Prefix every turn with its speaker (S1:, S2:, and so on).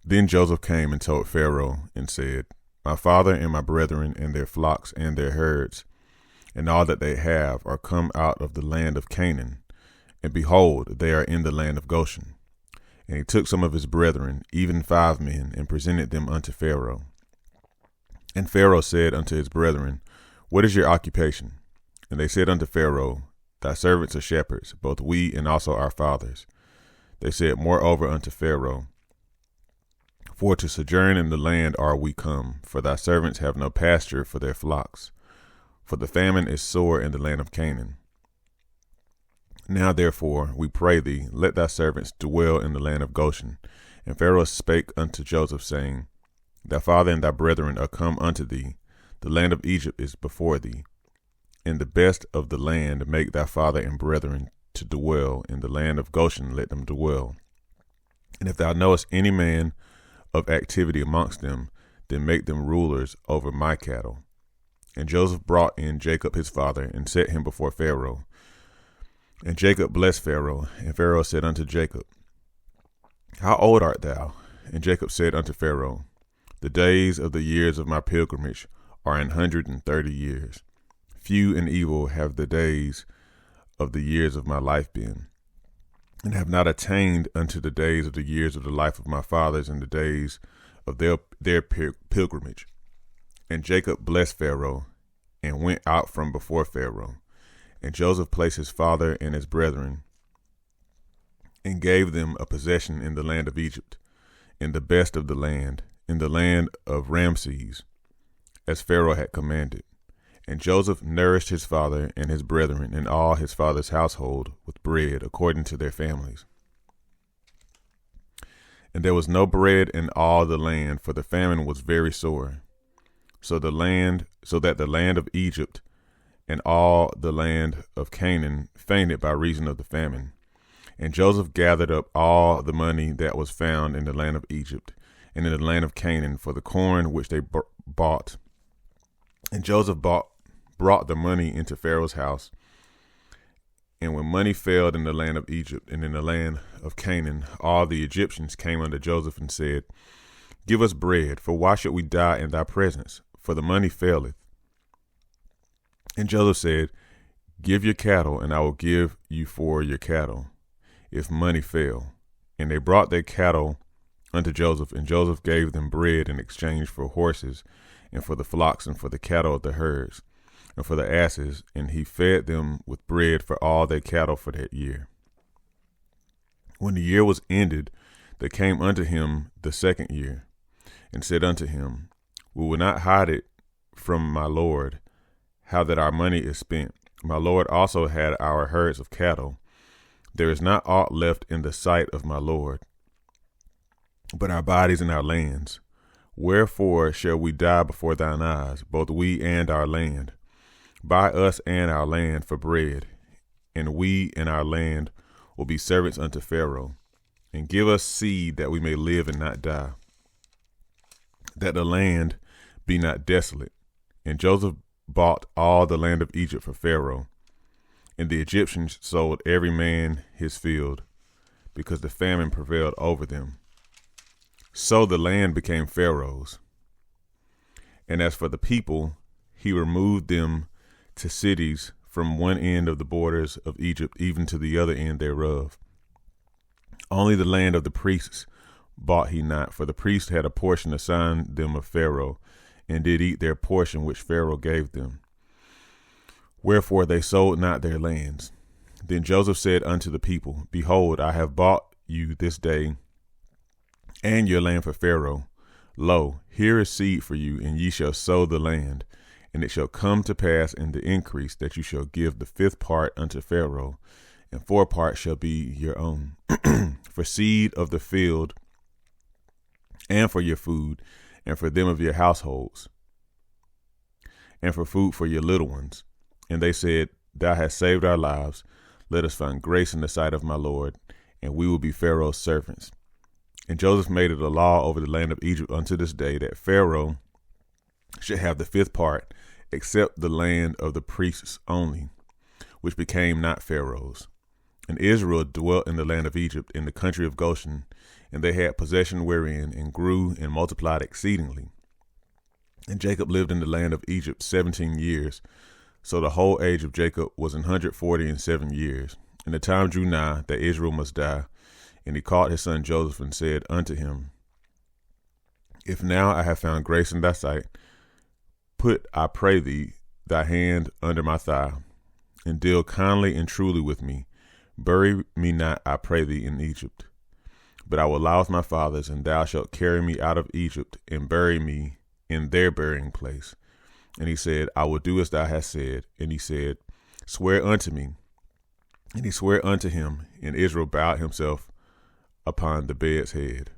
S1: Then Joseph came and told Pharaoh and said, My father and my brethren and their flocks and their herds and all that they have are come out of the land of Canaan, and behold, they are in the land of Goshen. And he took some of his brethren, even 5 men, and presented them unto Pharaoh. And Pharaoh said unto his brethren, What is your occupation? And they said unto Pharaoh, Thy servants are shepherds, both we and also our fathers. They said moreover unto Pharaoh, For to sojourn in the land are we come, for thy servants have no pasture for their flocks. For the famine is sore in the land of Canaan. Now therefore, we pray thee, let thy servants dwell in the land of Goshen. And Pharaoh spake unto Joseph, saying, Thy father and thy brethren are come unto thee. The land of Egypt is before thee. In the best of the land make thy father and brethren to dwell. In the land of Goshen let them dwell. And if thou knowest any man of activity amongst them, then make them rulers over my cattle. And Joseph brought in Jacob his father, and set him before Pharaoh. And Jacob blessed Pharaoh. And Pharaoh said unto Jacob, How old art thou? And Jacob said unto Pharaoh, The days of the years of my pilgrimage are 130 years. Few and evil have the days of the years of my life been, and have not attained unto the days of the years of the life of my fathers and the days of their pilgrimage. And Jacob blessed Pharaoh, and went out from before Pharaoh. And Joseph placed his father and his brethren, and gave them a possession in the land of Egypt, in the best of the land, in the land of Ramses, as Pharaoh had commanded. And Joseph nourished his father and his brethren and all his father's household with bread according to their families. And there was no bread in all the land, for the famine was very sore. So that the land of Egypt and all the land of Canaan fainted by reason of the famine. And Joseph gathered up all the money that was found in the land of Egypt and in the land of Canaan for the corn which they bought. And Joseph brought the money into Pharaoh's house. And when money failed in the land of Egypt and in the land of Canaan, all the Egyptians came unto Joseph and said, Give us bread, for why should we die in thy presence? For the money faileth. And Joseph said, Give your cattle, and I will give you for your cattle, if money fail. And they brought their cattle unto Joseph, and Joseph gave them bread in exchange for horses, and for the flocks, and for the cattle of the herds, and for the asses, and he fed them with bread for all their cattle for that year. When the year was ended, they came unto him the 2nd year, and said unto him, We will not hide it from my lord, how that our money is spent. My lord also had our herds of cattle. There is not aught left in the sight of my lord, but our bodies and our lands. Wherefore shall we die before thine eyes, both we and our land? Buy us and our land for bread, and we and our land will be servants unto Pharaoh, and give us seed that we may live and not die, that the land be not desolate. And Joseph bought all the land of Egypt for Pharaoh, and the Egyptians sold every man his field, because the famine prevailed over them. So the land became Pharaoh's. And as for the people, he removed them to cities from one end of the borders of Egypt even to the other end thereof. Only the land of the priests bought he not, for the priests had a portion assigned them of Pharaoh, and did eat their portion which Pharaoh gave them. Wherefore they sold not their lands. Then Joseph said unto the people, Behold, I have bought you this day and your land for Pharaoh. Lo, here is seed for you, and ye shall sow the land. And it shall come to pass in the increase that you shall give the 5th part unto Pharaoh, and 4 parts shall be your own, for seed of the field, and for your food, and for them of your households, and for food for your little ones. And they said, Thou hast saved our lives. Let us find grace in the sight of my Lord, and we will be Pharaoh's servants. And Joseph made it a law over the land of Egypt unto this day, that Pharaoh should have the 5th part, except the land of the priests only, which became not Pharaoh's. And Israel dwelt in the land of Egypt, in the country of Goshen, and they had possession wherein, and grew and multiplied exceedingly. And Jacob lived in the land of Egypt 17 years. So the whole age of Jacob was 147 years. And the time drew nigh that Israel must die. And he called his son Joseph, and said unto him, If now I have found grace in thy sight, put, I pray thee, thy hand under my thigh, and deal kindly and truly with me. Bury me not, I pray thee, in Egypt. But I will lie with my fathers, and thou shalt carry me out of Egypt, and bury me in their burying place. And he said, I will do as thou hast said. And he said, Swear unto me. And he sware unto him, and Israel bowed himself upon the bed's head.